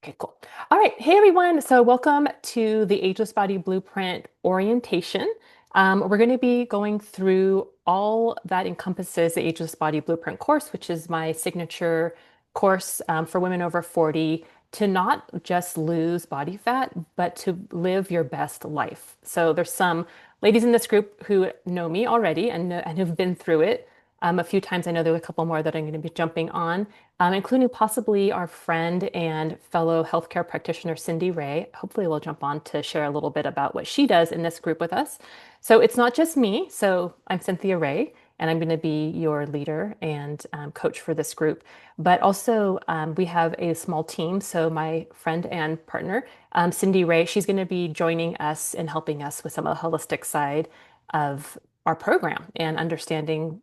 Okay, cool. All right. Hey, everyone. So welcome to the Ageless Body Blueprint orientation. We're going to be going through all that encompasses the Ageless Body Blueprint course, which is my signature course for women over 40 to not just lose body fat, but to live your best life. So there's some ladies in this group who know me already and have been through it a few times. I know there are a couple more that I'm going to be jumping on, including possibly our friend and fellow healthcare practitioner, Cindy Ray. Hopefully, we'll jump on to share a little bit about what she does in this group with us. So it's not just me. So I'm Cynthia Ray, and I'm going to be your leader and coach for this group. But also, we have a small team. So my friend and partner, Cindy Ray, she's going to be joining us and helping us with some of the holistic side of our program and understanding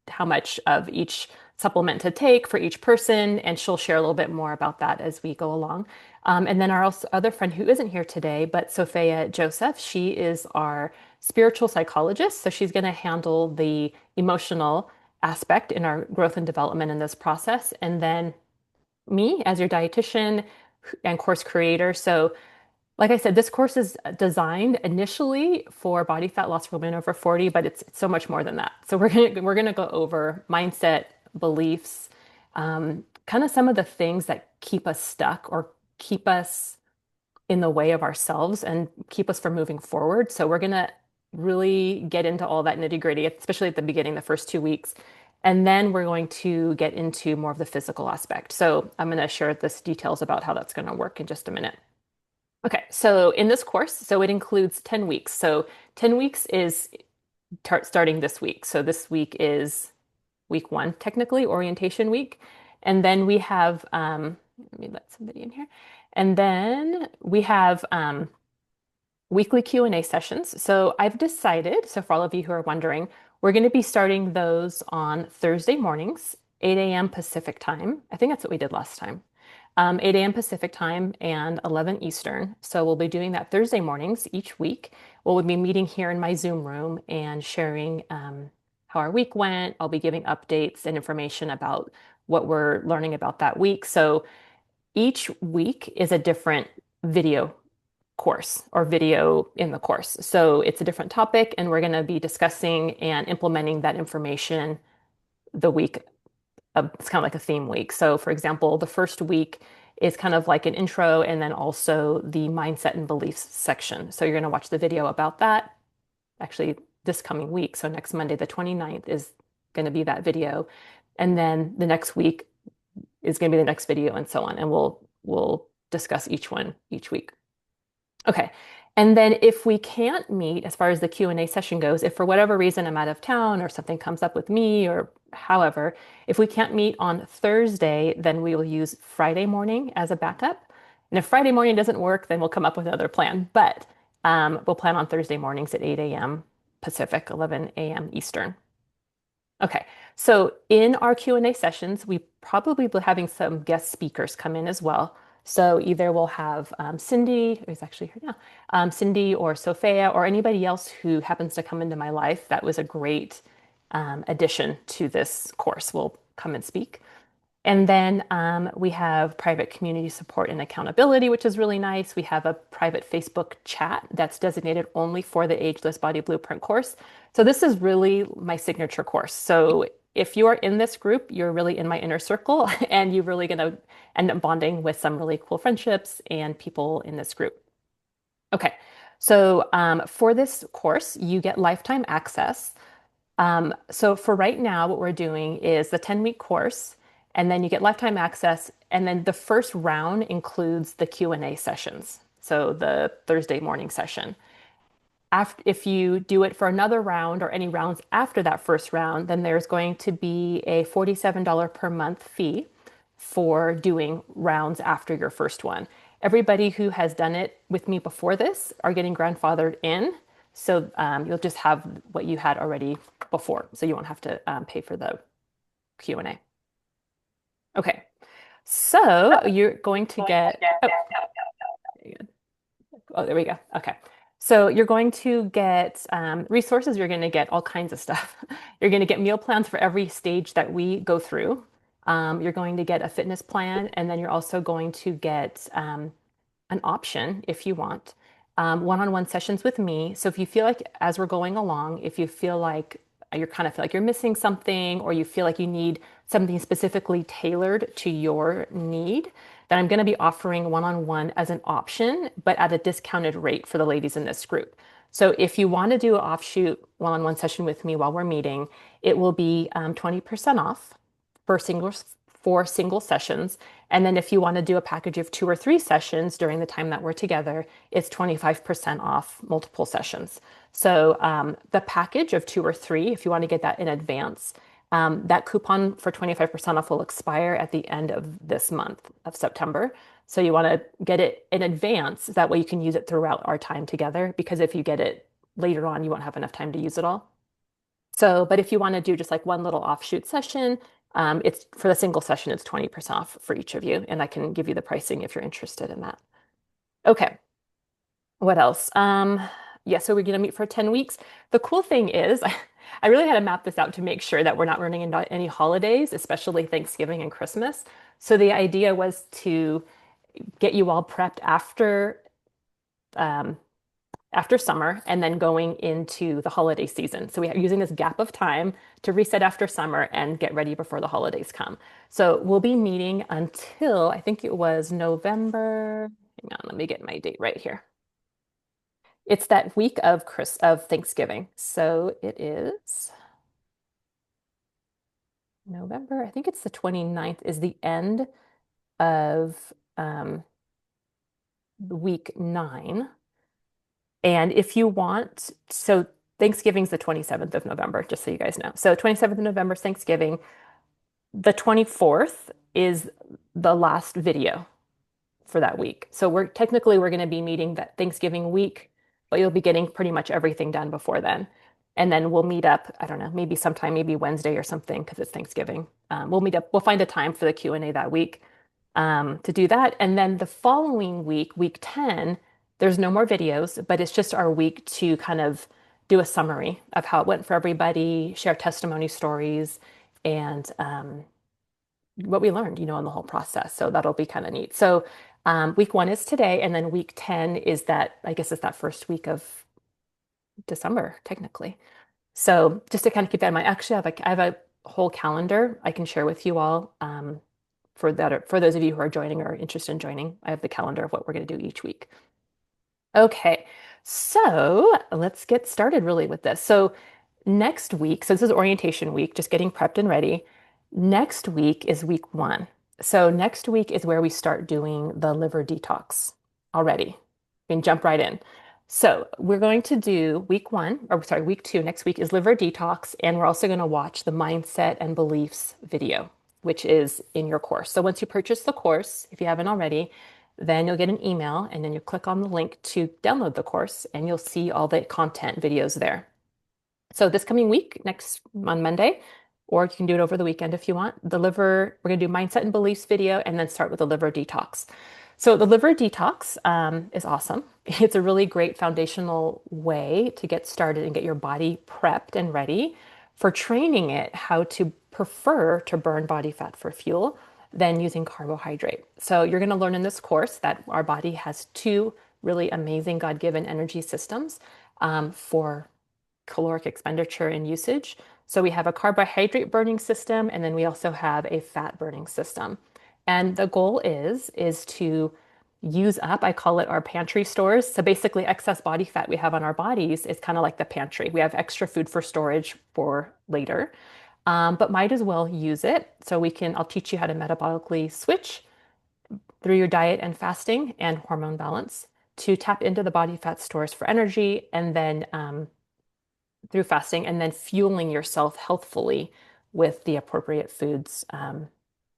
how much of each supplement to take for each person, and she'll share a little bit more about that as we go along. And then our other friend who isn't here today, but Sophia Joseph, she is our spiritual psychologist. So she's going to handle the emotional aspect in our growth and development in this process. And then me as your dietitian and course creator. So like I said, this course is designed initially for body fat loss for women over 40, but it's so much more than that. So we're gonna go over mindset, beliefs, kind of some of the things that keep us stuck or keep us in the way of ourselves and keep us from moving forward. So we're gonna really get into all that nitty-gritty, especially at the beginning, the first 2 weeks. And then we're going to get into more of the physical aspect. So I'm going to share this details about how that's going to work in just a minute. Okay, so in this course, so it includes 10 weeks. So 10 weeks is starting this week. So this week is week one, technically, orientation week. And then we have, let me let somebody in here. And then we have weekly Q&A sessions. So I've decided, so for all of you who are wondering, we're going to be starting those on Thursday mornings, 8 a.m. Pacific time. I think that's what we did last time. 8 a.m. Pacific time and 11 Eastern. So we'll be doing that Thursday mornings each week. We'll be meeting here in my Zoom room and sharing how our week went. I'll be giving updates and information about what we're learning about that week. So each week is a different video course or video in the course. So it's a different topic, and we're going to be discussing and implementing that information the week it's kind of like a theme week. So, for example, the first week is kind of like an intro and then also the mindset and beliefs section. So, you're going to watch the video about that actually this coming week. So, next Monday, the 29th, is going to be that video. And then the next week is going to be the next video and so on. And we'll discuss each one each week. Okay. And then if we can't meet, as far as the Q&A session goes, if for whatever reason I'm out of town or something comes up with me or however, if we can't meet on Thursday, then we will use Friday morning as a backup. And if Friday morning doesn't work, then we'll come up with another plan. But we'll plan on Thursday mornings at 8 a.m. Pacific, 11 a.m. Eastern. Okay, so in our Q&A sessions, we probably will be having some guest speakers come in as well. So either we'll have Cindy, who's actually here now, Cindy or Sophia or anybody else who happens to come into my life that was a great addition to this course will come and speak. And then we have private community support and accountability, which is really nice. We have a private Facebook chat that's designated only for the Ageless Body Blueprint course. So this is really my signature course. So if you are in this group, you're really in my inner circle and you're really going to end up bonding with some really cool friendships and people in this group. Okay, so for this course, you get lifetime access. So for right now, what we're doing is the 10-week course, and then you get lifetime access. And then the first round includes the Q&A sessions. So the Thursday morning session. If you do it for another round or any rounds after that first round, then there's going to be a $47 per month fee for doing rounds after your first one. Everybody who has done it with me before this are getting grandfathered in. So you'll just have what you had already before. So you won't have to pay for the Q&A. Okay. So you're going to get, oh, there we go. Okay. So you're going to get resources. You're going to get all kinds of stuff. You're going to get meal plans for every stage that we go through. You're going to get a fitness plan, and then you're also going to get an option if you want one-on-one sessions with me. So if you feel like as we're going along, if you feel like you're kind of feel like you're missing something or you feel like you need something specifically tailored to your need, then I'm going to be offering one-on-one as an option, but at a discounted rate for the ladies in this group. So if you want to do an offshoot one-on-one session with me while we're meeting, it will be 20% off for single sessions. And then if you want to do a package of 2 or 3 sessions during the time that we're together, it's 25% off multiple sessions. So the package of 2 or 3, if you want to get that in advance, that coupon for 25% off will expire at the end of this month of September. So you want to get it in advance. That way you can use it throughout our time together, because if you get it later on, you won't have enough time to use it all. So, but if you want to do just like one little offshoot session, it's for the single session, it's 20% off for each of you. And I can give you the pricing if you're interested in that. Okay. What else? Yeah, so we're going to meet for 10 weeks. The cool thing is, I really had to map this out to make sure that we're not running into any holidays, especially Thanksgiving and Christmas. So the idea was to get you all prepped um, after summer and then going into the holiday season. So we are using this gap of time to reset after summer and get ready before the holidays come. So we'll be meeting until I think it was November. Hang on, let me get my date right here. It's that week of Thanksgiving. So it is November. I think it's the 29th is the end of week 9. And if you want, so Thanksgiving's the 27th of November, just so you guys know. So 27th of November is Thanksgiving. The 24th is the last video for that week. So we're going to be meeting that Thanksgiving week, but you'll be getting pretty much everything done before then. And then we'll meet up, I don't know, maybe sometime, maybe Wednesday or something, because it's Thanksgiving. We'll meet up, we'll find a time for the Q&A that week to do that. And then the following week, week 10, there's no more videos, but it's just our week to kind of do a summary of how it went for everybody, share testimony stories, and what we learned, in the whole process. So that'll be kind of neat. So week 1 is today, and then week 10 is that, I guess it's that first week of December, technically. So just to kind of keep that in mind, actually, I have a whole calendar I can share with you all for those of you who are joining or interested in joining. I have the calendar of what we're going to do each week. Okay, so let's get started really with this. So next week, so this is orientation week, just getting prepped and ready. Next week is week 1. So next week is where we start doing the liver detox already. We can jump right in. So we're going to do week 1, or sorry, week 2 next week is liver detox, and we're also going to watch the mindset and beliefs video, which is in your course. So once you purchase the course, if you haven't already, then you'll get an email, and then you click on the link to download the course, and you'll see all the content videos there. So this coming week, next on Monday, or you can do it over the weekend if you want, we're going to do mindset and beliefs video and then start with the liver detox. So the liver detox is awesome. It's a really great foundational way to get started and get your body prepped and ready for training it how to prefer to burn body fat for fuel than using carbohydrate. So you're going to learn in this course that our body has 2 really amazing God-given energy systems for caloric expenditure and usage. So we have a carbohydrate burning system, and then we also have a fat burning system. And the goal is to use up, I call it our pantry stores. So basically excess body fat we have on our bodies is kind of like the pantry. We have extra food for storage for later, but might as well use it. So I'll teach you how to metabolically switch through your diet and fasting and hormone balance to tap into the body fat stores for energy, and then through fasting, and then fueling yourself healthfully with the appropriate foods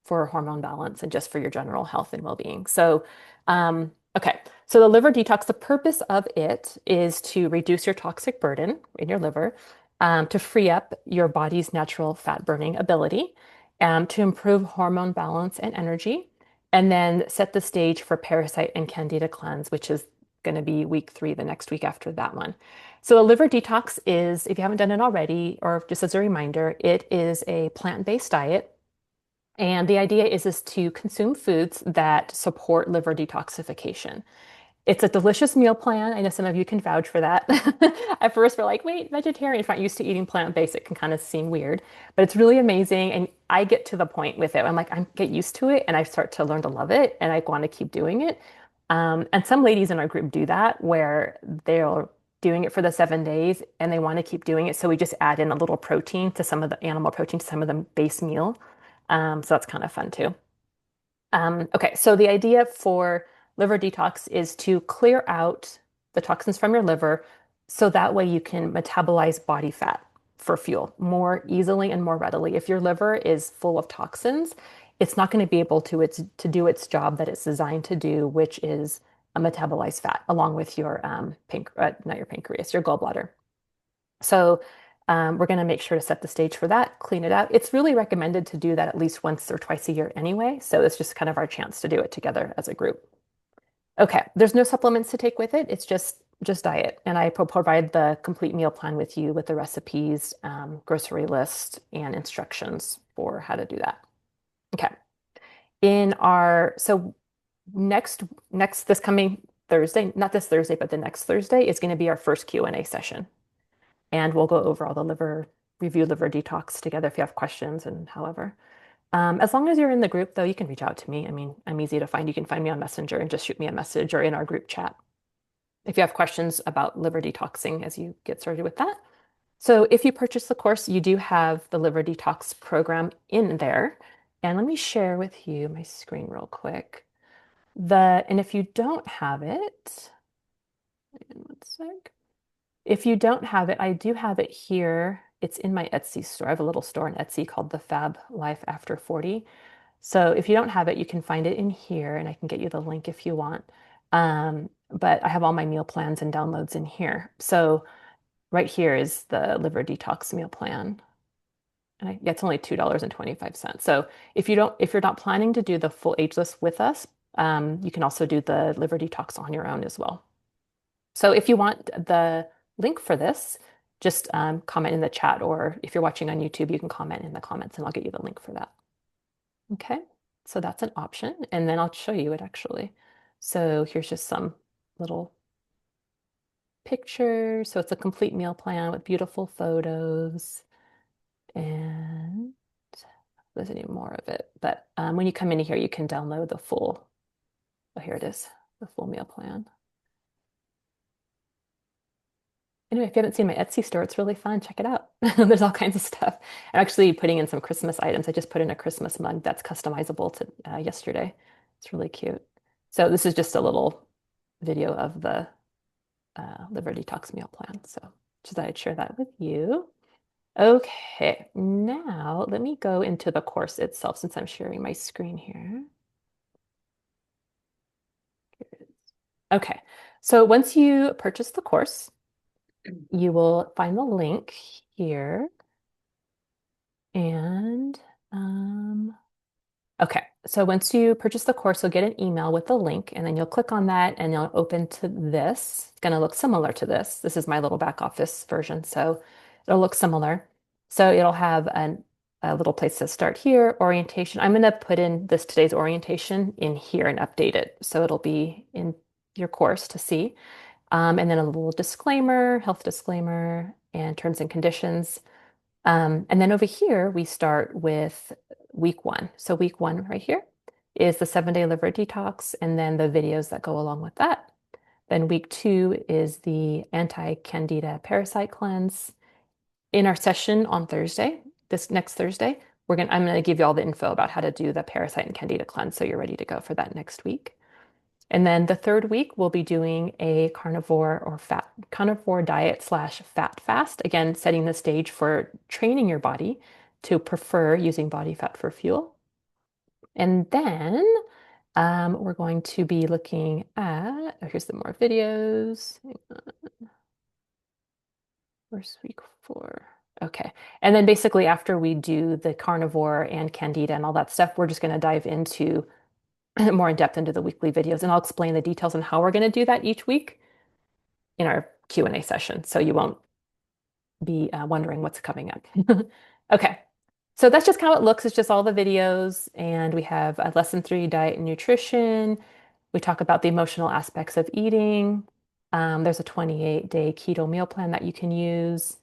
for hormone balance and just for your general health and well-being. So, okay. So the liver detox, the purpose of it is to reduce your toxic burden in your liver, to free up your body's natural fat burning ability, to improve hormone balance and energy, and then set the stage for parasite and candida cleanse, which is going to be week 3, the next week after that one. So the liver detox is, if you haven't done it already, or just as a reminder, it is a plant-based diet. And the idea is to consume foods that support liver detoxification. It's a delicious meal plan. I know some of you can vouch for that. At first, we're like, wait, vegetarian, if you're not used to eating plant-based, it can kind of seem weird, but it's really amazing. And I get to the point with it. I'm like, I get used to it and I start to learn to love it and I want to keep doing it. And some ladies in our group do that where they're doing it for the 7 days and they want to keep doing it. So we just add in a little protein to some of the animal protein to some of the base meal. So that's kind of fun too. Okay, so the idea for liver detox is to clear out the toxins from your liver so that way you can metabolize body fat for fuel more easily and more readily. If your liver is full of toxins, it's not going to be able to do its job that it's designed to do, which is metabolize fat along with your not your pancreas, your gallbladder. So we're going to make sure to set the stage for that, clean it out. It's really recommended to do that at least once or twice a year anyway. So it's just kind of our chance to do it together as a group. Okay, there's no supplements to take with it. It's just diet. And I provide the complete meal plan with you with the recipes, grocery list, and instructions for how to do that. Okay. So next this coming Thursday, not this Thursday, but the next Thursday is going to be our first Q&A session. And we'll go over all the review liver detox together if you have questions and however. As long as you're in the group, though, you can reach out to me. I mean, I'm easy to find. You can find me on Messenger and just shoot me a message or in our group chat if you have questions about liver detoxing as you get started with that. So if you purchase the course, you do have the liver detox program in there. And let me share with you my screen real quick. And if you don't have it, one sec. If you don't have it, I do have it here. It's in my Etsy store. I have a little store on Etsy called The Fab Life After 40. So if you don't have it, you can find it in here and I can get you the link if you want. But I have all my meal plans and downloads in here. So right here is the liver detox meal plan. And yeah, it's only $2.25. So if you're not planning to do the full ageless with us, you can also do the liver detox on your own as well. So if you want the link for this, just comment in the chat, or if you're watching on YouTube, you can comment in the comments and I'll get you the link for that. Okay, so that's an option. And then I'll show you it actually. So here's just some little pictures. So it's a complete meal plan with beautiful photos. And there's any more of it. But when you come in here, you can download the full, oh, here it is, the full meal plan. Anyway, if you haven't seen my Etsy store, it's really fun. Check it out. There's all kinds of stuff. I'm actually putting in some Christmas items. I just put in a Christmas mug that's customizable to yesterday. It's really cute. So this is just a little video of the liver detox meal plan. So just thought I'd share that with you. Okay, now let me go into the course itself since I'm sharing my screen here. Okay, so once you purchase the course, you will find the link here. And okay, so once you purchase the course, you'll get an email with the link, and then you'll click on that and you'll open to this. It's going to look similar to this. This is my little back office version, so it'll look similar. So it'll have a little place to start here, orientation. I'm going to put in today's orientation in here and update it. So it'll be in your course to see. And then a little disclaimer, health disclaimer, and terms and conditions. And then over here, we start with week 1. So week 1 right here is the 7-day liver detox, and then the videos that go along with that. Then week 2 is the anti-candida parasite cleanse. In our session on Thursday, this next Thursday, I'm gonna give you all the info about how to do the parasite and candida cleanse, so you're ready to go for that next week. And then the 3rd week, we'll be doing a carnivore diet / fat fast. Again, setting the stage for training your body to prefer using body fat for fuel. And then we're going to be looking at, oh, here's the more videos. Where's week 4? Okay. And then basically after we do the carnivore and candida and all that stuff, we're just going to dive into more in depth into the weekly videos, and I'll explain the details on how we're going to do that each week in our Q&A session, so you won't be wondering what's coming up. Okay, So that's just how it looks. It's just all the videos, and we have a lesson 3 diet and nutrition. We talk about the emotional aspects of eating. There's a 28-day keto meal plan that you can use.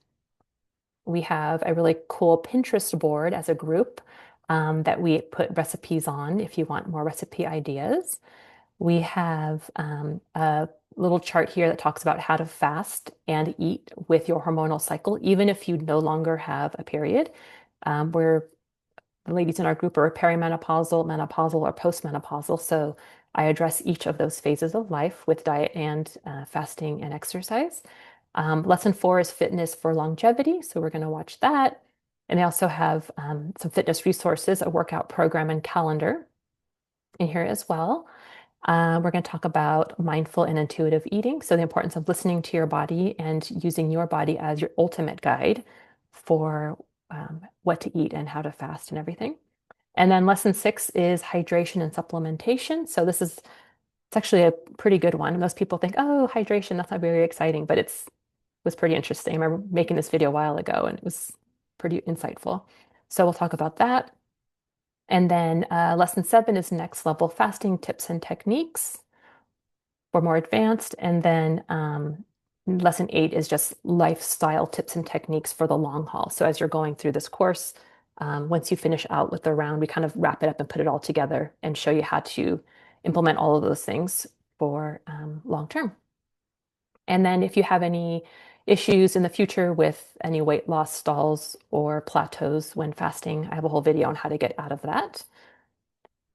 We have a really cool Pinterest board as a group that we put recipes on if you want more recipe ideas. We have a little chart here that talks about how to fast and eat with your hormonal cycle, even if you no longer have a period. We're the ladies in our group are perimenopausal, menopausal, or postmenopausal. So I address each of those phases of life with diet and fasting and exercise. Lesson 4 is fitness for longevity. So we're going to watch that. And they also have some fitness resources, a workout program and calendar in here as well. We're going to talk about mindful and intuitive eating. So the importance of listening to your body and using your body as your ultimate guide for what to eat and how to fast and everything. And then lesson 6 is hydration and supplementation. So it's actually a pretty good one. Most people think, oh, hydration, that's not very exciting, but was pretty interesting. I remember making this video a while ago and it was pretty insightful. So we'll talk about that. And then lesson 7 is next level fasting tips and techniques for more advanced. And then lesson 8 is just lifestyle tips and techniques for the long haul. So as you're going through this course, once you finish out with the round, we kind of wrap it up and put it all together and show you how to implement all of those things for long term. And then if you have any issues in the future with any weight loss stalls or plateaus when fasting, I have a whole video on how to get out of that.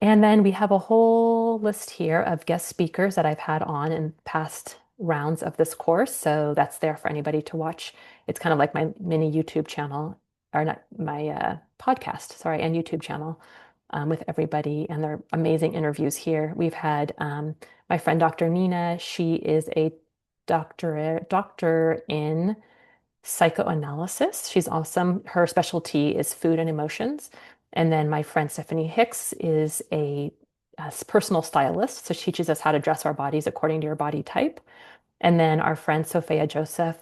And then we have a whole list here of guest speakers that I've had on in past rounds of this course. So that's there for anybody to watch. It's kind of like my mini YouTube channel, or not my podcast, sorry, and YouTube channel with everybody. And they're amazing interviews here. We've had my friend, Dr. Nina. She is a doctor in psychoanalysis. She's awesome. Her specialty is food and emotions. And then my friend Stephanie Hicks is a personal stylist. So she teaches us how to dress our bodies according to your body type. And then our friend Sophia Joseph,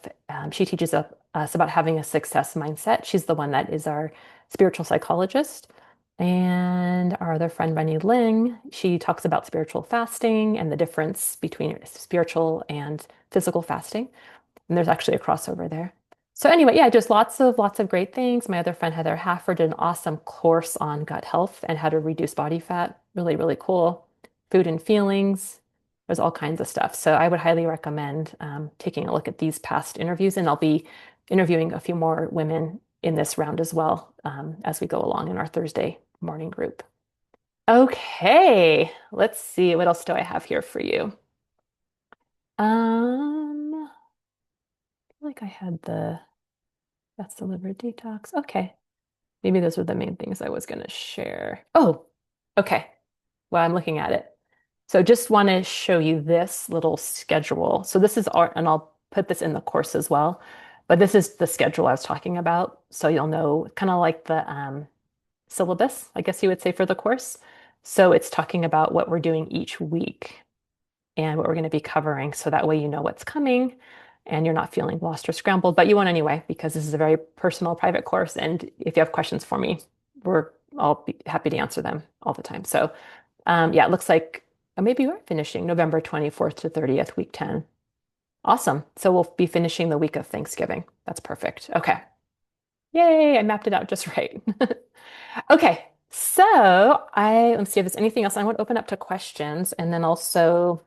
she teaches us about having a success mindset. She's the one that is our spiritual psychologist. And our other friend, Rennie Ling, she talks about spiritual fasting and the difference between spiritual and physical fasting. And there's actually a crossover there. So anyway, yeah, just lots of great things. My other friend Heather Hafford did an awesome course on gut health and how to reduce body fat. Really, really cool. Food and feelings. There's all kinds of stuff. So I would highly recommend taking a look at these past interviews, and I'll be interviewing a few more women in this round as well as we go along in our Thursday morning group. Okay, let's see. What else do I have here for you? Like I had that's the liver detox. Okay. Maybe those were the main things I was going to share. Oh, okay. Well, I'm looking at it. So just want to show you this little schedule. So this is our, and I'll put this in the course as well, but this is the schedule I was talking about. So you'll know kind of like the syllabus, I guess you would say, for the course. So it's talking about what we're doing each week and what we're going to be covering. So that way you know what's coming and you're not feeling lost or scrambled, but you won't anyway, because this is a very personal, private course. And if you have questions for me, I'll be happy to answer them all the time. So yeah, it looks like maybe we're finishing November 24th to 30th, week 10. Awesome. So we'll be finishing the week of Thanksgiving. That's perfect. Okay. Yay, I mapped it out just right. Okay. So let's see if there's anything else. I want to open up to questions and then also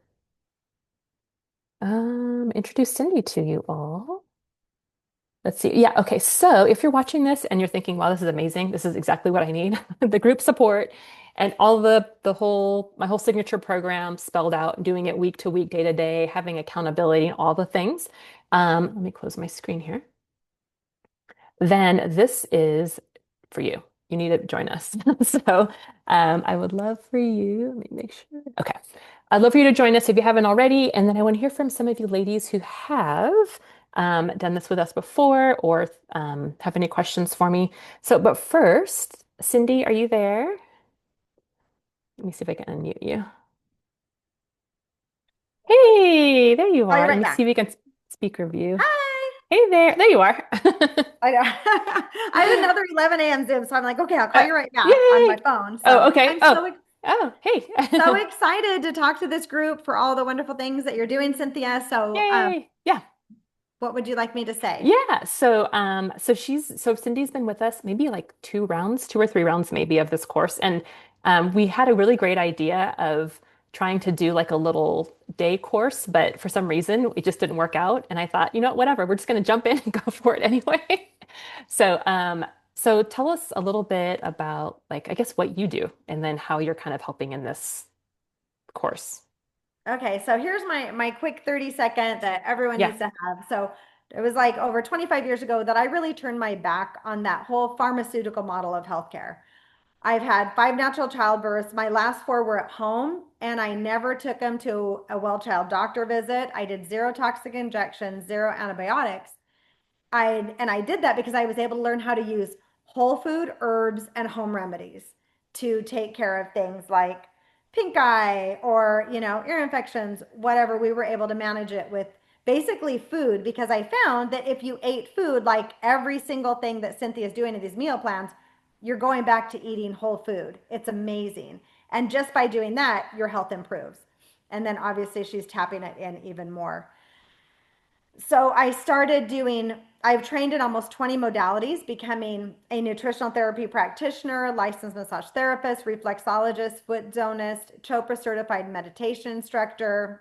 introduce Cindy to you all. Let's see. Yeah, okay. So if you're watching this and you're thinking, wow, this is amazing. This is exactly what I need. The group support and all my whole signature program spelled out, doing it week to week, day to day, having accountability and all the things. Let me close my screen here. Then this is for you. You need to join us. So I would love for you, let me make sure. Okay. I'd love for you to join us if you haven't already. And then I want to hear from some of you ladies who have done this with us before or have any questions for me. So, but first, Cindy, are you there? Let me see if I can unmute you. Hey, there you Oh, you're are. Let right me see back. if we can speaker view. Hi. Hey there. There you are. I know. I have another 11 a.m. Zoom, so I'm like, okay, I'll call Uh, you right back on my yay. phone. Oh, So okay. I'm Oh, so oh, hey. so excited to talk to this group for all the wonderful things that you're doing, Cynthia. So, Yay. Yeah. what would you like me to say? Yeah. So Cindy's been with us maybe like 2 rounds, 2 or 3 rounds maybe of this course. And we had a really great idea of trying to do like a little day course, but for some reason it just didn't work out. And I thought, you know what, whatever, we're just going to jump in and go for it anyway. So, so tell us a little bit about like, I guess what you do and then how you're kind of helping in this course. Okay, so here's my quick 30-second that everyone Yeah. needs to have. So it was like over 25 years ago that I really turned my back on that whole pharmaceutical model of healthcare. I've had 5 natural childbirths. My last 4 were at home, and I never took them to a well child doctor visit. I did zero toxic injections, zero antibiotics. I did that because I was able to learn how to use whole food, herbs, and home remedies to take care of things like pink eye or, ear infections, whatever. We were able to manage it with basically food because I found that if you ate food like every single thing that Cynthia's doing in these meal plans, you're going back to eating whole food. It's amazing. And just by doing that, your health improves. And then obviously she's tapping it in even more. So I've trained in almost 20 modalities, becoming a nutritional therapy practitioner, licensed massage therapist, reflexologist, foot zonist, Chopra certified meditation instructor.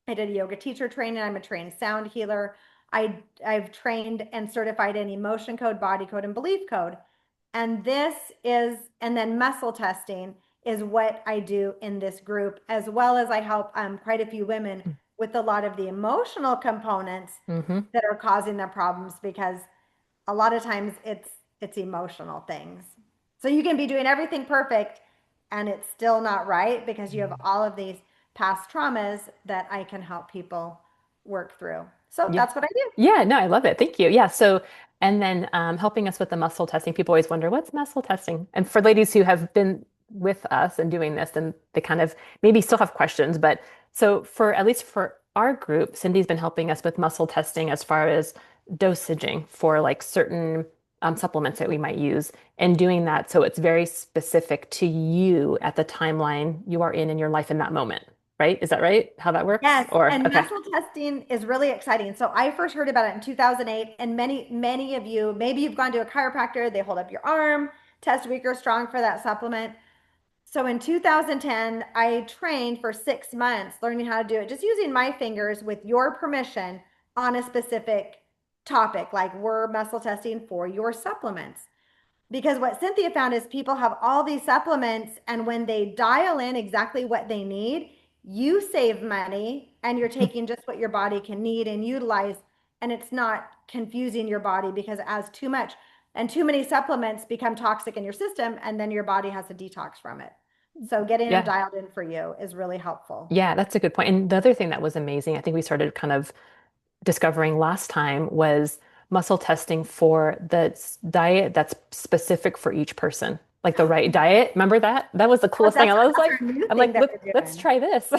I did a yoga teacher training. I'm a trained sound healer. I've trained and certified in emotion code, body code, and belief code. And then muscle testing is what I do in this group, as well as I help quite a few women with a lot of the emotional components Mm-hmm. that are causing their problems because a lot of times it's emotional things. So you can be doing everything perfect and it's still not right because you have all of these past traumas that I can help people work through. So Yeah. that's what I do. Yeah, no, I love it. Thank you. Yeah. So, and then helping us with the muscle testing, people always wonder what's muscle testing? And for ladies who have been with us and doing this, and they kind of maybe still have questions. But so, for at least for our group, Cindy's been helping us with muscle testing as far as dosaging for like certain supplements that we might use and doing that. So, it's very specific to you at the timeline you are in your life in that moment, right? Is that right? How that works? Yes, Or, and okay. muscle testing is really exciting. So I first heard about it in 2008, and many of you, maybe you've gone to a chiropractor, they hold up your arm, test weak or strong for that supplement. So in 2010, I trained for 6 months learning how to do it, just using my fingers with your permission on a specific topic, like we're muscle testing for your supplements. Because what Cynthia found is people have all these supplements, and when they dial in exactly what they need, you save money and you're taking just what your body can need and utilize. And it's not confusing your body because as too much and too many supplements become toxic in your system, and then your body has to detox from it. So getting them Yeah. dialed in for you is really helpful. Yeah, that's a good point. And the other thing that was amazing, I think we started kind of discovering last time was muscle testing for the diet that's specific for each person. Like the right diet. Remember that? That was the Oh, coolest thing. I was that's like, our new I'm thing like, that we're let's doing. try this.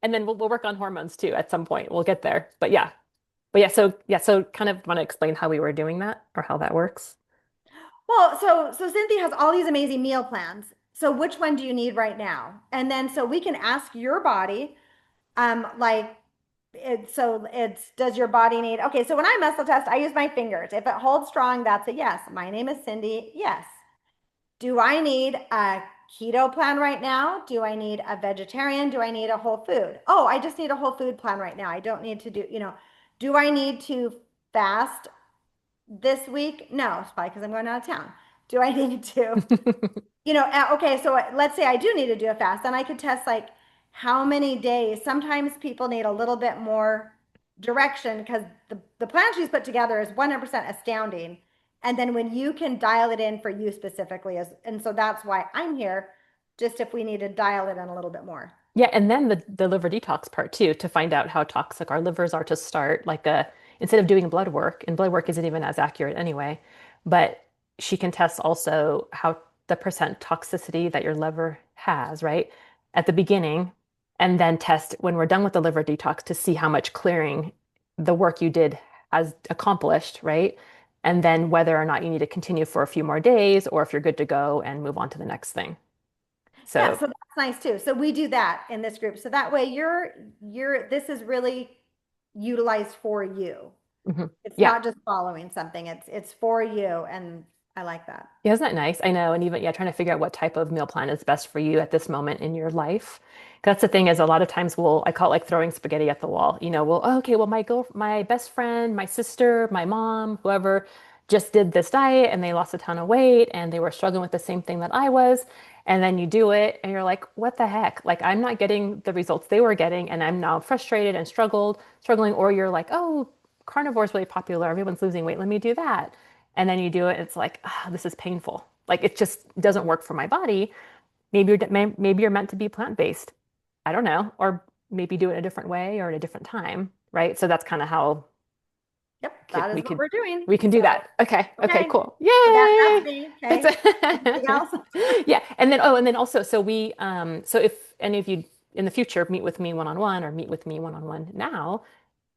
And then we'll work on hormones too at some point. We'll get there. So kind of want to explain how we were doing that or how that works. Well, so Cynthia has all these amazing meal plans. So which one do you need right now? And then so we can ask your body, like it's does your body need okay, so when I muscle test, I use my fingers. If it holds strong, that's a yes. My name is Cindy. Yes. Do I need a keto plan right now? Do I need a vegetarian? Do I need a whole food? Oh, I just need a whole food plan right now. I don't need to do, do I need to fast this week? No, it's probably because I'm going out of town. Do I need to, okay, so let's say I do need to do a fast, then I could test like how many days. Sometimes people need a little bit more direction because the plan she's put together is 100% astounding. And then when you can dial it in for you specifically, and so that's why I'm here, just if we need to dial it in a little bit more. Yeah, and then the liver detox part too, to find out how toxic our livers are to start, like instead of doing blood work, and blood work isn't even as accurate anyway, but she can test also how the percent toxicity that your liver has, right? At the beginning, and then test when we're done with the liver detox to see how much clearing the work you did as accomplished, right? And then whether or not you need to continue for a few more days or if you're good to go and move on to the next thing. Yeah, So, so that's nice too. So we do that in this group. So that way this is really utilized for you. mhm. It's Yeah. not just following something. It's for you. And I like that. Yeah, isn't that nice? I know. And even, yeah, trying to figure out what type of meal plan is best for you at this moment in your life. That's the thing is a lot of times I call it like throwing spaghetti at the wall. Well, oh, okay, well, my best friend, my sister, my mom, whoever just did this diet and they lost a ton of weight and they were struggling with the same thing that I was. And then you do it and you're like, what the heck? Like, I'm not getting the results they were getting and I'm now frustrated and struggling. Or you're like, oh, carnivore is really popular. Everyone's losing weight. Let me do that. And then you do it, it's like, ah, this is painful. Like it just doesn't work for my body. Maybe you're meant to be plant-based. I don't know. Or maybe do it a different way or at a different time, right? So that's kind of how Yep, that is we what could we're doing. we can do So, that. Okay. Okay, okay. cool. So that's Yay. me. It's Okay. Anything else? yeah. And then also so if any of you in the future meet with me one-on-one or meet with me one-on-one now,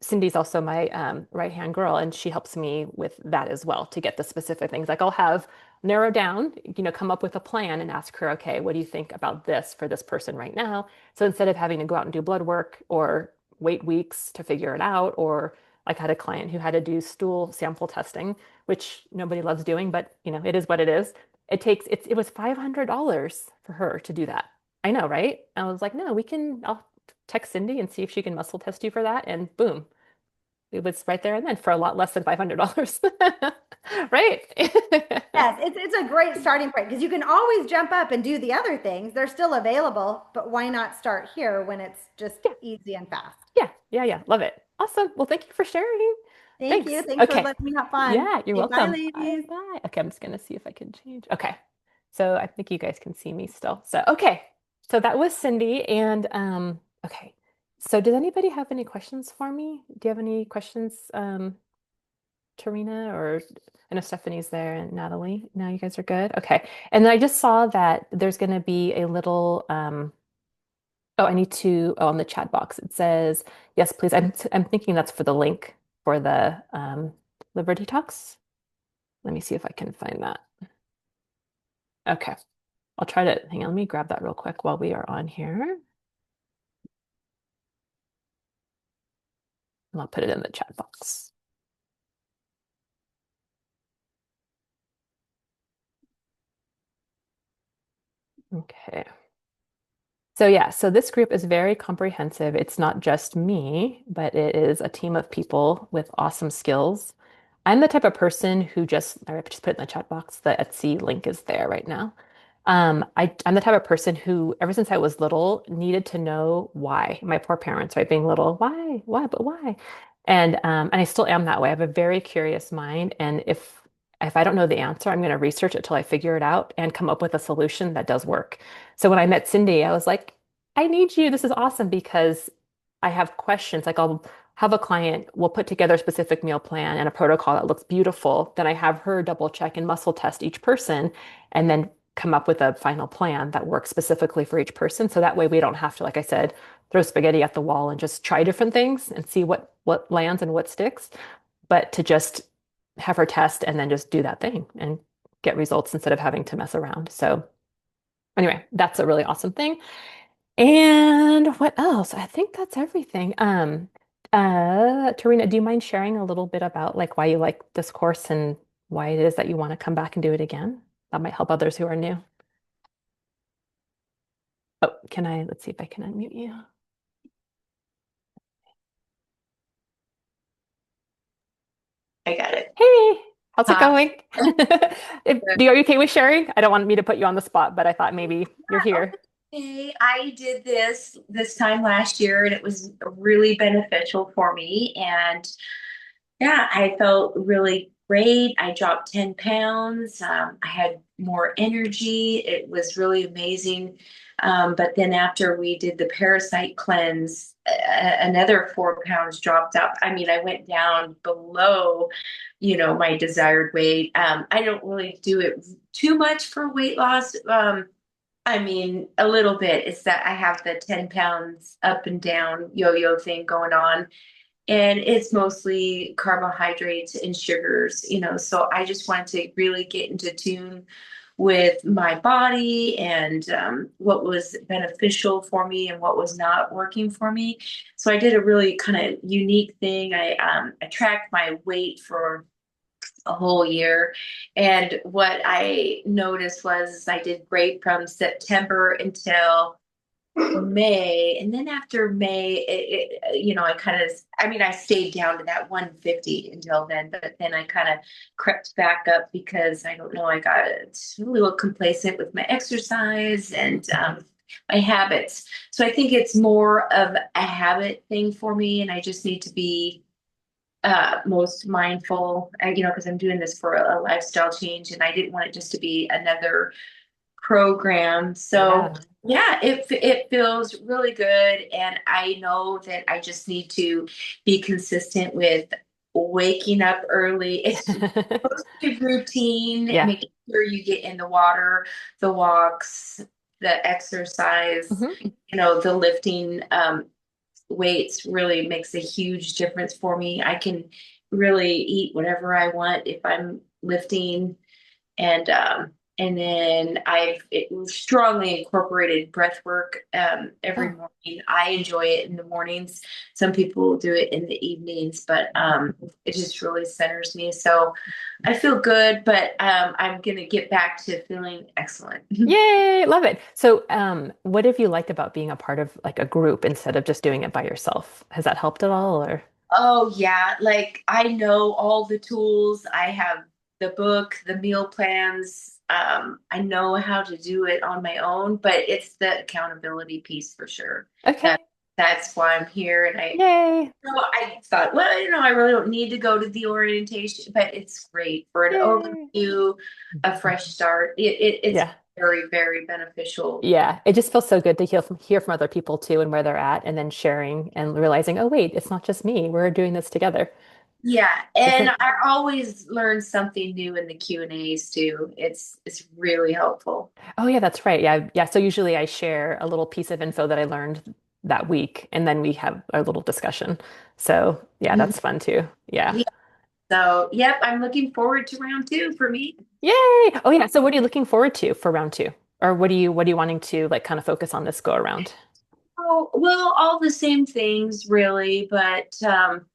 Cindy's also my right-hand girl, and she helps me with that as well to get the specific things. Like I'll have narrow down, come up with a plan and ask her, okay, what do you think about this for this person right now? So instead of having to go out and do blood work or wait weeks to figure it out, or like I had a client who had to do stool sample testing, which nobody loves doing, but it is what it is. It was $500 for her to do that. I know, right? I was like, no, I'll text Cindy and see if she can muscle test you for that. And boom, it was right there and then for a lot less than $500. Right? Yes, it's a great starting point because you can always jump up and do the other things. They're still available, but why not start here when it's just Yeah, easy and fast? yeah, yeah, yeah. Love it. Awesome. Well, thank you for sharing. Thank you. Thanks. Thanks for Okay. letting me have fun. Yeah, you're Okay, bye, welcome. Bye ladies. bye. Okay, I'm just gonna see if I can change. Okay. So I think you guys can see me still. So okay. So that was Cindy. And okay. So does anybody have any questions for me? Do you have any questions, Tarina, or I know Stephanie's there and Natalie. Now you guys are good. Okay. And then I just saw that there's going to be a little, oh, on the chat box, it says, yes, please. I'm thinking that's for the link for the liver detox. Let me see if I can find that. Okay. I'll try to, hang on, let me grab that real quick while we are on here. And I'll put it in the chat box. Okay. So yeah, so this group is very comprehensive. It's not just me, but it is a team of people with awesome skills. I'm the type of person who I just put it in the chat box. The Etsy link is there right now. I'm the type of person who, ever since I was little, needed to know why. My poor parents, right, being little, why, but why? And I still am that way. I have a very curious mind, and if I don't know the answer, I'm going to research it till I figure it out and come up with a solution that does work. So when I met Cindy, I was like, I need you. This is awesome because I have questions. Like I'll have a client, we'll put together a specific meal plan and a protocol that looks beautiful. Then I have her double check and muscle test each person and then come up with a final plan that works specifically for each person. So that way we don't have to, like I said, throw spaghetti at the wall and just try different things and see what lands and what sticks, but to just have her test and then just do that thing and get results instead of having to mess around. So anyway, that's a really awesome thing. And what else? I think that's everything. Tarina, do you mind sharing a little bit about like why you like this course and why it is that you want to come back and do it again? That might help others who are new. Oh, let's see if I can unmute you. I got it. Hey, how's it Hi. going? Are you okay with sharing? I don't want me to put you on the spot, but I thought maybe you're here. Okay, I did this time last year and it was really beneficial for me. And yeah, I felt really great. I dropped 10 pounds. I had more energy. It was really amazing. But then after we did the parasite cleanse, another 4 pounds dropped out. I mean, I went down below, my desired weight. I don't really do it too much for weight loss. I mean, a little bit. It's that I have the 10 pounds up and down yo-yo thing going on. and it's mostly carbohydrates and sugars, so I just wanted to really get into tune with my body and what was beneficial for me and what was not working for me. So I did a really kind of unique thing. I tracked my weight for a whole year. And what I noticed was I did great from September until May. And then after May, I kind of, I mean, I stayed down to that 150 until then, but then I kind of crept back up because I don't know, I got a little complacent with my exercise and my habits. So I think it's more of a habit thing for me. And I just need to be most mindful, because I'm doing this for a lifestyle change and I didn't want it just to be another program. So Yeah. yeah, it feels really good. And I know that I just need to be consistent with waking up early. It's a routine, Yeah. making sure you get in the water, the walks, the exercise, Hmm. the lifting. Weights really makes a huge difference for me. I can really eat whatever I want if I'm lifting, and then strongly incorporated breath work every Oh. morning. I enjoy it in the mornings. Some people do it in the evenings, but it just really centers me. So I feel good, but I'm gonna get back to feeling excellent. Yay, love it. So, what have you liked about being a part of like a group instead of just doing it by yourself? Has that helped at all or? Oh yeah, like I know all the tools. I have the book, the meal plans. I know how to do it on my own, but it's the accountability piece for sure. That Okay. that's why I'm here. And Yay. I thought, well, I really don't need to go to the orientation, but it's great for an Yay. overview, a fresh start. It's Yeah. very, very beneficial. Yeah. It just feels so good to hear from other people too and where they're at and then sharing and realizing, oh wait, it's not just me. We're doing this together. Yeah, It's and like, I always learn something new in the Q&As too. It's really helpful. oh yeah, that's right. Yeah. Yeah. So usually I share a little piece of info that I learned that week and then we have a little discussion. So yeah, Mhm. that's fun too. Yeah. Yeah. So, yep, I'm looking forward to round two for me. Yay. Oh yeah. So what are you looking forward to for round two? Or what are you wanting to like kind of focus on this go around? Oh, well, all the same things really, but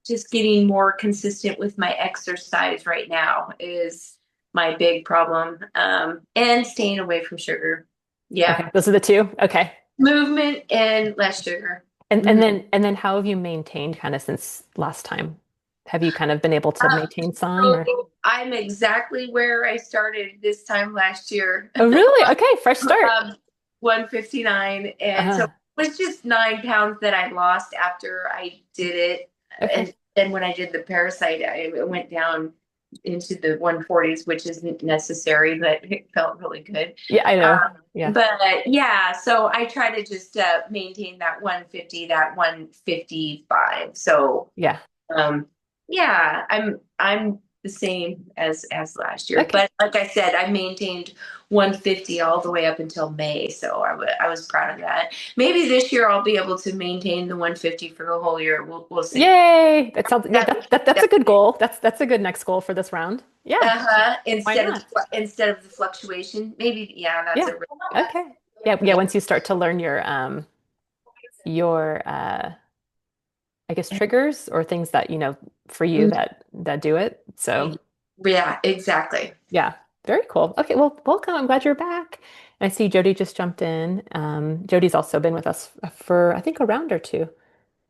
just getting more consistent with my exercise right now is my big problem. And staying away from sugar. Yeah, Okay. Those are the two. Okay. movement and less sugar. And and Mhm. then and then how have you maintained kind of since last time? Have you kind of been able to maintain some or So I'm exactly where I started this time last year. Oh really? Okay, fresh start. 159. And so it Uh, was just 9 pounds that I lost after I did it. okay. And then when I did the parasite, I went down into the 140s, which isn't necessary, but it felt really good. Yeah, I know. Yeah. But yeah, so I try to just maintain that 150, that 155. So Yeah. um, yeah, I'm the same as last year, Okay. but like I said, I maintained 150 all the way up until May, so I was proud of that. Maybe this year I'll be able to maintain the 150 for the whole year. We'll see. Yay. That sounds yeah, That, that's a that good goal. That's a good next goal for this round. Yeah. Why instead of not? the fluctuation, maybe yeah, that's Yeah. a Okay. Yeah, yeah, once you start to learn your I guess triggers or things that, for you yeah, that do it. So, yeah, exactly. yeah. Very cool. Okay, well, welcome. I'm glad you're back. And I see Jody just jumped in. Jody's also been with us for I think a round or two.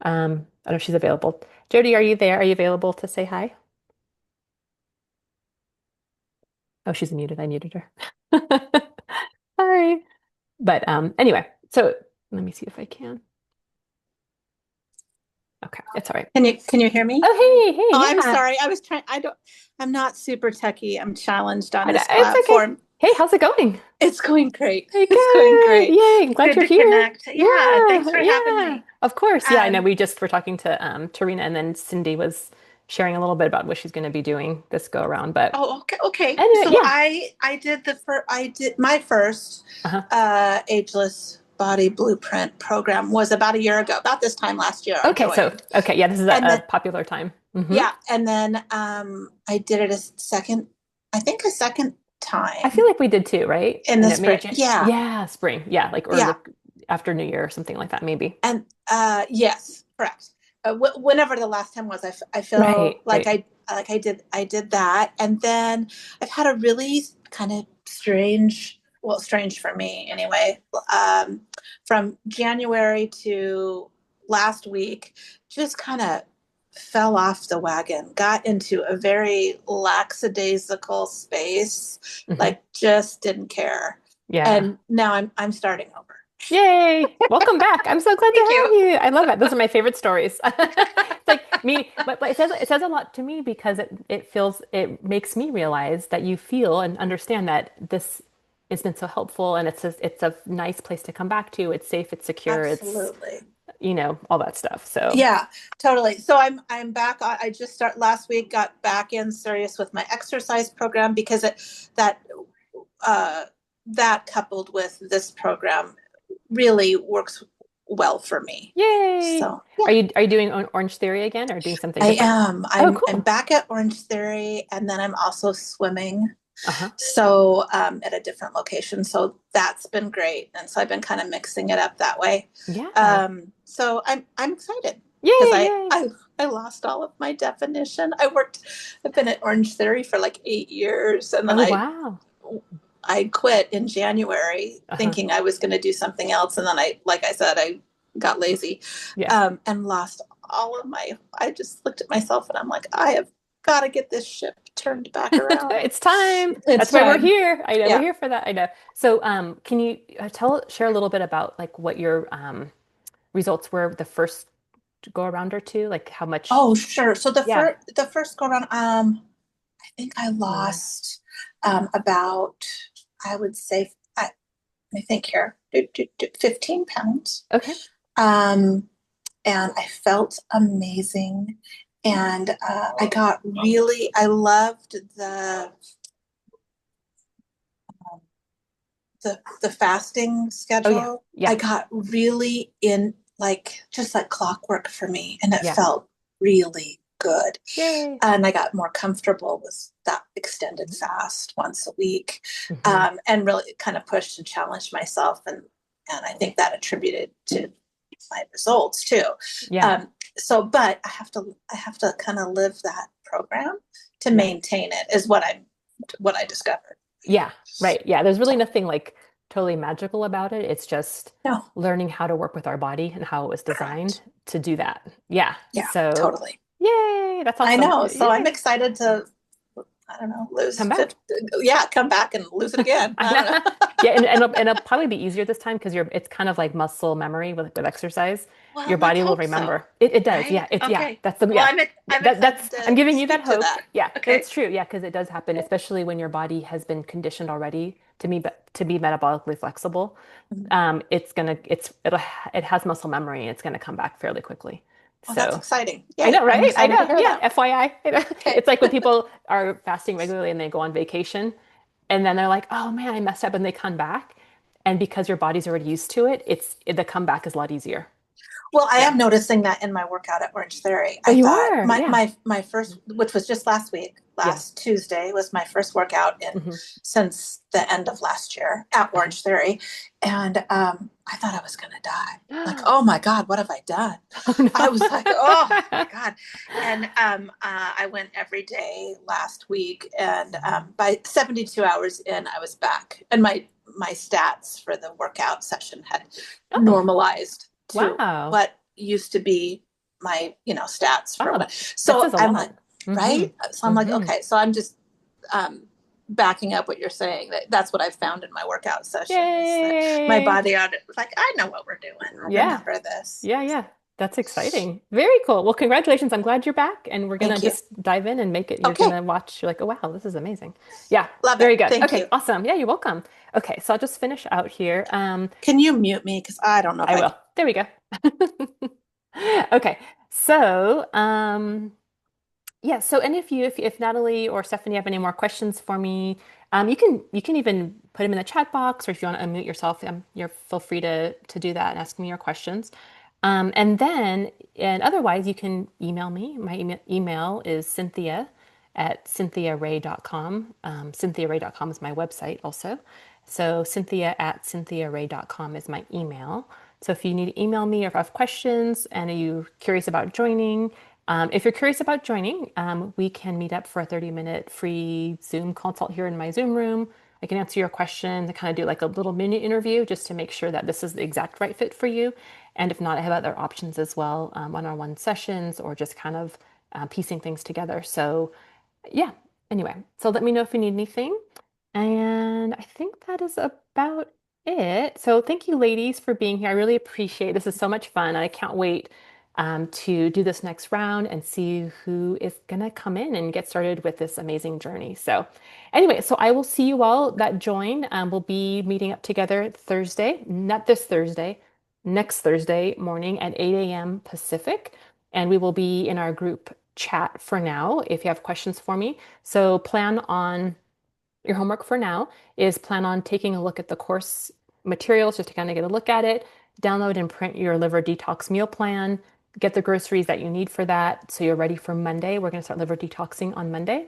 I don't know if she's available. Jody, are you there? Are you available to say hi? Oh, she's muted. I muted her. Sorry. But anyway, so let me see if I can. Okay, it's all right. Can you hear me? Oh, hey, Oh, hey, I'm yeah. sorry. I'm not super techy. I'm challenged on this It's okay. platform. Hey, how's it going? It's going great. Hey, It's going good. great. Yay. I'm glad Good you're to here. connect. Yeah, Yeah, thanks for having yeah. me. Of course. Yeah, I know Um, we just were talking to Tarina and then Cindy was sharing a little bit about what she's going to be doing this go around. But oh, okay, okay. anyway, So yeah. I did my first Uh-huh. ageless Body Blueprint program was about a year ago, about this time last year I Okay, so joined. okay, yeah, this is And a then popular time. yeah, and then I did it a second, I think a second I feel time like we did too, right? in the And it spring. made you, Yeah. yeah, spring, yeah, like or Yeah. like after New Year or something like that, maybe. And yes, correct. Whenever the last time was, I feel Right, right. like I did that, and then I've had a really kind of strange, well, strange for me anyway, um, from January to last week, just kind of fell off the wagon, got into a very lackadaisical space, Hmm. like just didn't care, Yeah. and now I'm starting over. Yay! Welcome back. I'm so glad to Thank have you. you. I love it. Those are my favorite stories. It's like me, but it says a lot to me because it makes me realize that you feel and understand that this has been so helpful and it's a nice place to come back to. It's safe, it's secure, it's Absolutely. all that stuff. So Yeah, totally. So I'm back. I just start last week, got back in serious with my exercise program because that uh, that coupled with this program really works well for me. yay! So yeah, Are you doing Orange Theory again or doing something I different? am. Oh, I'm cool. back at Orange Theory, and then I'm also swimming. Uh-huh. So at a different location. So that's been great, and so I've been kind of mixing it up that way. Yeah. So I'm excited because Yay, yay. I lost all of my definition. I've been at Orange Theory for like 8 years, and then Oh, wow. I quit in January Uh-huh. thinking I was going to do something else, and then like I said, I got lazy, Yeah. and lost all of my. I just looked at myself and I'm like, I have got to get this ship turned back around. It's time. It's That's why we're time. here. I know we're Yeah. here for that. I know. So, can you share a little bit about like what your results were the first go around or two? Like how much? Oh, sure. So Yeah. the first go around, I think I lost about, I would say, I think here, 15 pounds. Okay. Um, and I felt amazing. And I loved um, the fasting Oh yeah. schedule. Yeah. I got really in like just like clockwork for me, and it Yeah. felt really good. Yay. And I got more comfortable with that extended fast once a week, Hmm. and really kind of pushed and challenged myself, and I think that attributed to my results too. Yeah. Um, but I have to kind of live that program to Yeah. maintain it is what I discovered. Yeah. Right. Yeah. There's really nothing like totally magical about it. It's just No, learning how to work with our body and how it was designed correct. to do that. Yeah. Yeah, So, totally. yay. That's I awesome. know. So I'm Yay. excited to, I don't know, Come lose back. 50, yeah, come back and lose it again. I I don't know. know. Yeah, and it'll probably be easier this time because it's kind of like muscle memory with exercise. Your Well, let's body will hope so. remember. It does. Yeah, Right? yeah. Okay. That's the Well, yeah. I'm That's excited I'm to giving you that speak to hope. that. Yeah, Okay. it's true. Yeah, because it does happen, especially when your body has been conditioned already to be metabolically flexible. Mhm. It has muscle memory and it's gonna come back fairly quickly. Well, that's So exciting. I Yay. know, I'm right? I excited to know. hear Yeah, that. FYI. Okay. It's like when people are fasting regularly and they go on vacation and then they're like, "Oh man, I messed up," and they come back, and because your body's already used to it, the comeback is a lot easier. Well, I Yeah. am noticing that in my workout at Orange Theory. Oh, I you thought are? Yeah. my first, which was just last week, Yeah. last Tuesday was my first workout in Hmm. since the end of last year at Uh-huh. Orange Theory, and I thought I was going to die. Like, oh my God, what have I done? Oh I was like, oh my no. God, and I went every day last week, and by 72 hours in, I was back, and my stats for the workout session had Oh, normalized to wow. what used to be my stats for Oh, what. that So says a I'm like, lot. Hmm. right, so I'm like, Hmm. okay, so I'm just um backing up what you're saying, that's what I found in my workout session is that my Yay. body audit was like, I know what we're doing, I Yeah. remember this. Yeah, yeah. That's exciting. Very cool. Well, congratulations. I'm glad you're back and we're gonna Thank you. just dive in and make it. You're Okay, gonna watch, you're like, oh wow, this is amazing. Yeah, love it, very good. thank Okay, you. awesome. Yeah, you're welcome. Okay, so I'll just finish out here. Can you mute me, because I don't know if I I will. can. There we go. Okay. So, yeah, so and if Natalie or Stephanie have any more questions for me, you can even put them in the chat box, or if you want to unmute yourself, you're feel free to do that and ask me your questions. And otherwise, you can email me. My email is cynthia@cynthiaray.com. CynthiaRay.com is my website also. So cynthia@cynthiaray.com is my email. So if you need to email me or if I have questions and are you curious about joining, if you're curious about joining, we can meet up for a 30-minute free Zoom consult here in my Zoom room. I can answer your questions and kind of do like a little mini interview just to make sure that this is the exact right fit for you. And if not, I have other options as well, one-on-one sessions or just kind of piecing things together. So yeah, anyway, so let me know if you need anything. And I think that is about it. So thank you, ladies, for being here. I really appreciate it. This is so much fun. I can't wait to do this next round and see who is gonna come in and get started with this amazing journey. So anyway, so I will see you all that join. We'll be meeting up together Thursday, not this Thursday, next Thursday morning at 8 a.m. Pacific. And we will be in our group chat for now if you have questions for me. So plan on your homework for now is plan on taking a look at the course materials just to kind of get a look at it, download and print your liver detox meal plan, get the groceries that you need for that so you're ready for Monday. We're going to start liver detoxing on Monday.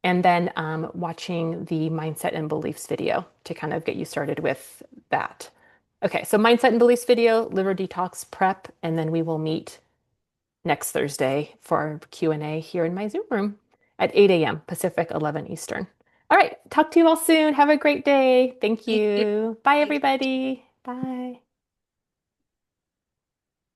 And then watching the mindset and beliefs video to kind of get you started with that. Okay, so mindset and beliefs video, liver detox prep, and then we will meet next Thursday for our Q&A here in my Zoom room at 8 a.m. Pacific, 11 Eastern. All right, talk to you all soon. Have a great day. Thank Thank you. you. Bye, everybody. Bye.